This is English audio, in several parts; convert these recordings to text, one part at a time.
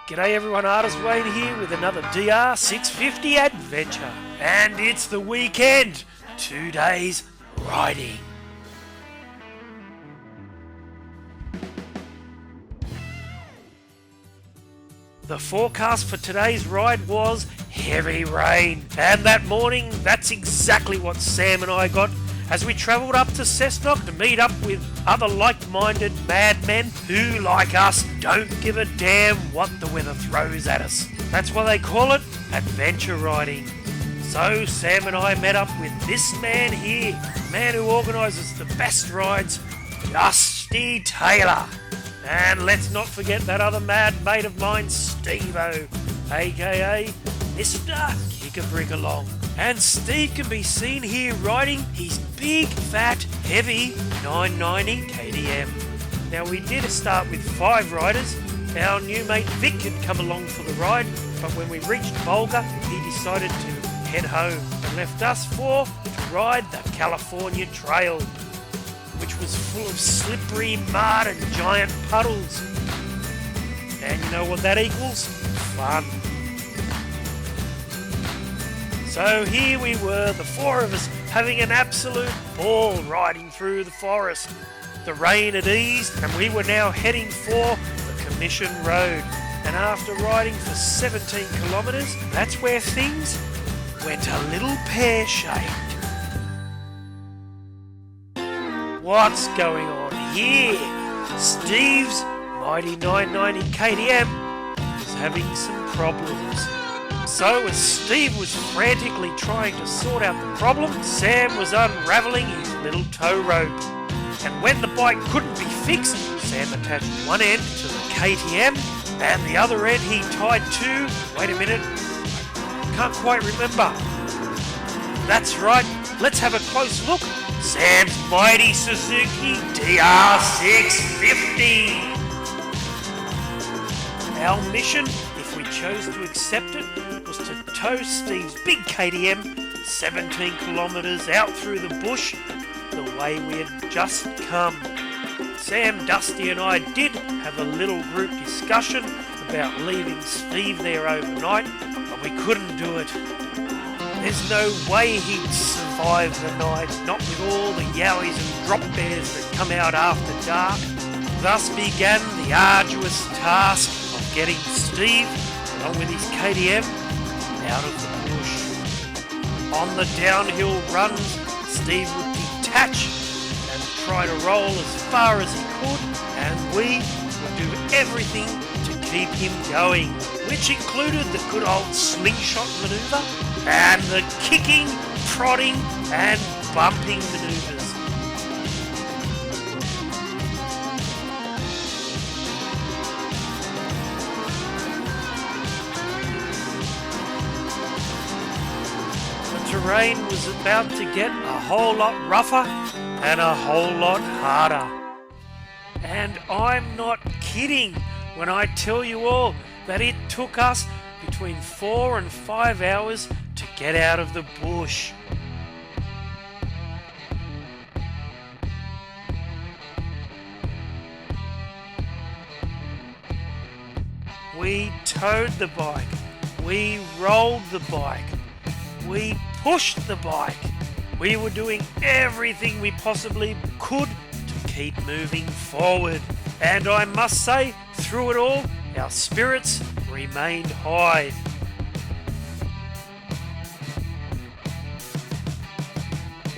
G'day everyone, Artist Wayne here with another DR650 adventure. And it's the weekend, 2 days riding. The forecast for today's ride was heavy rain. And that morning, that's exactly what Sam and I got as we travelled up to Cessnock to meet up with other like-minded madmen who, like us, don't give a damn what the weather throws at us. That's why they call it adventure riding. So Sam and I met up with this man here, the man who organises the best rides, Dusty Taylor. And let's not forget that other mad mate of mine, Steve-O, aka Mr. Kick-a-Brick-along. And Steve can be seen here riding his big, fat, heavy 990 KTM. Now we did start with 5 riders. Our new mate Vic had come along for the ride, but when we reached Bulga, he decided to head home and left us 4 to ride the California Trail, which was full of slippery mud and giant puddles. And you know what that equals? Fun. So here we were, the 4 of us, having an absolute ball riding through the forest. The rain had eased and we were now heading for the Commission Road. And after riding for 17 kilometres, that's where things went a little pear-shaped. What's going on here? Steve's mighty 990 KTM is having some problems. So as Steve was frantically trying to sort out the problem, Sam was unravelling his little tow rope. And when the bike couldn't be fixed, Sam attached one end to the KTM and the other end he tied to, wait a minute, can't quite remember. That's right, let's have a close look. Sam's mighty Suzuki DR650. Our mission, if we chose to accept it, was to tow Steve's big KTM 17 kilometres out through the bush the way we had just come. Sam, Dusty and I did have a little group discussion about leaving Steve there overnight, but we couldn't do it. There's no way he'd survive the night, not with all the yowies and drop bears that come out after dark. Thus began the arduous task of getting Steve, along with his KTM, out of the bush. On the downhill runs, Steve would detach and try to roll as far as he could, and we would do everything to keep him going, which included the good old slingshot manoeuvre and the kicking, prodding and bumping manoeuvres. The terrain was about to get a whole lot rougher and a whole lot harder. And I'm not kidding when I tell you all that it took us between 4 and 5 hours to get out of the bush. We towed the bike, we rolled the bike, we pushed the bike. We were doing everything we possibly could to keep moving forward. And I must say, through it all, our spirits remained high.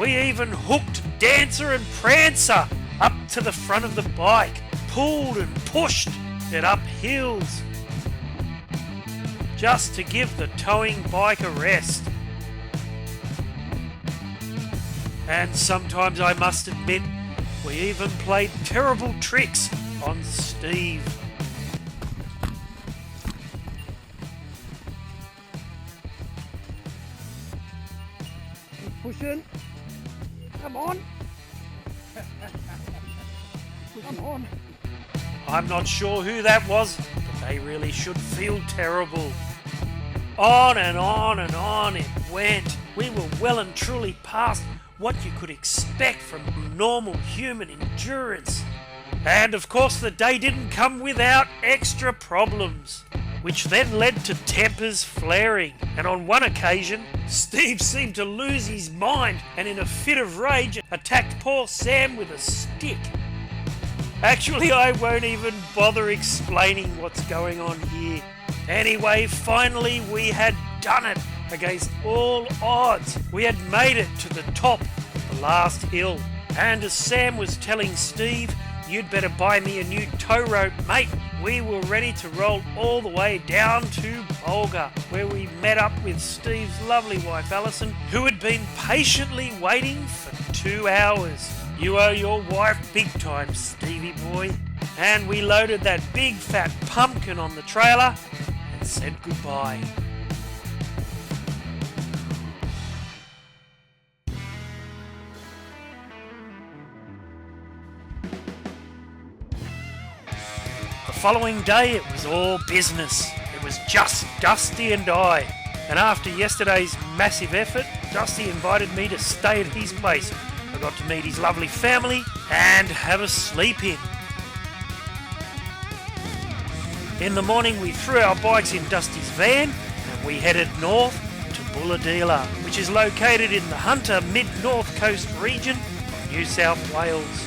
We even hooked Dancer and Prancer up to the front of the bike, pulled and pushed it up hills, just to give the towing bike a rest. And sometimes, I must admit, we even played terrible tricks on Steve. Keep pushing. Come on. Come on. I'm not sure who that was, but they really should feel terrible. On and on and on it went. We were well and truly past what you could expect from normal human endurance. And of course the day didn't come without extra problems. which then led to tempers flaring. And on one occasion, Steve seemed to lose his mind and in a fit of rage attacked poor Sam with a stick. Actually, I won't even bother explaining what's going on here. Anyway, finally we had done it against all odds. We had made it to the top of the last hill. And as Sam was telling Steve, "You'd better buy me a new tow rope, mate," we were ready to roll all the way down to Bulga, where we met up with Steve's lovely wife Alison, who had been patiently waiting for 2 hours. You owe your wife big time, Stevie boy. And we loaded that big fat pumpkin on the trailer and said goodbye. The following day it was all business. It was just Dusty and I. And after yesterday's massive effort, Dusty invited me to stay at his place. I got to meet his lovely family and have a sleep in. In the morning we threw our bikes in Dusty's van and we headed north to Bulladila, which is located in the Hunter Mid-North Coast region of New South Wales.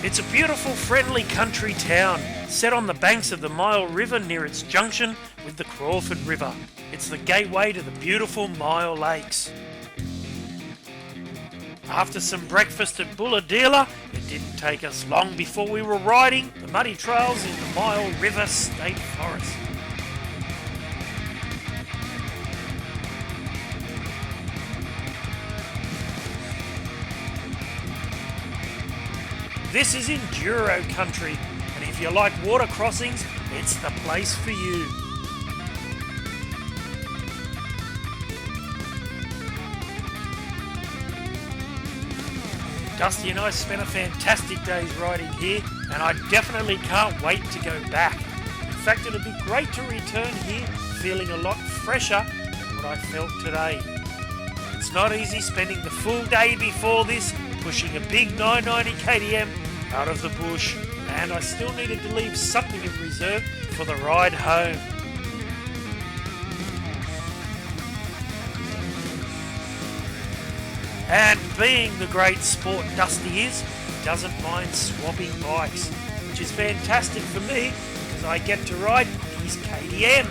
It's a beautiful, friendly country town set on the banks of the Mile River near its junction with the Crawford River. It's the gateway to the beautiful Mile Lakes. After some breakfast at Bulladila, it didn't take us long before we were riding the muddy trails in the Mile River State Forest. This is Enduro country, and if you like water crossings, it's the place for you. Dusty and I spent a fantastic day's riding here, and I definitely can't wait to go back. In fact, it'd be great to return here feeling a lot fresher than what I felt today. It's not easy spending the full day before this pushing a big 990 KTM out of the bush, and I still needed to leave something in reserve for the ride home. And being the great sport Dusty is, he doesn't mind swapping bikes, which is fantastic for me because I get to ride his KTM.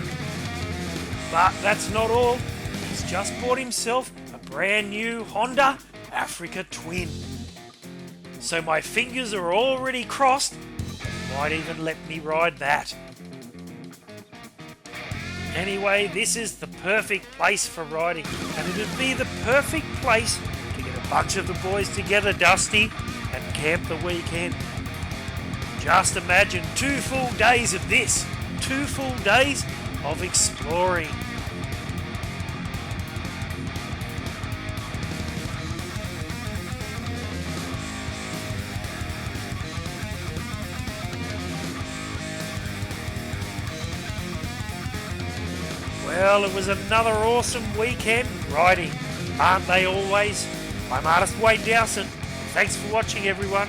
But that's not all. He's just bought himself a brand new Honda Africa Twin. So my fingers are already crossed. He might even let me ride that. Anyway, this is the perfect place for riding, and it'd be the perfect place to get a bunch of the boys together, Dusty, and camp the weekend. Just imagine 2 full days of this, 2 full days of exploring. Well, it was another awesome weekend riding, aren't they always? I'm artist Wayne Dowson. Thanks for watching, everyone.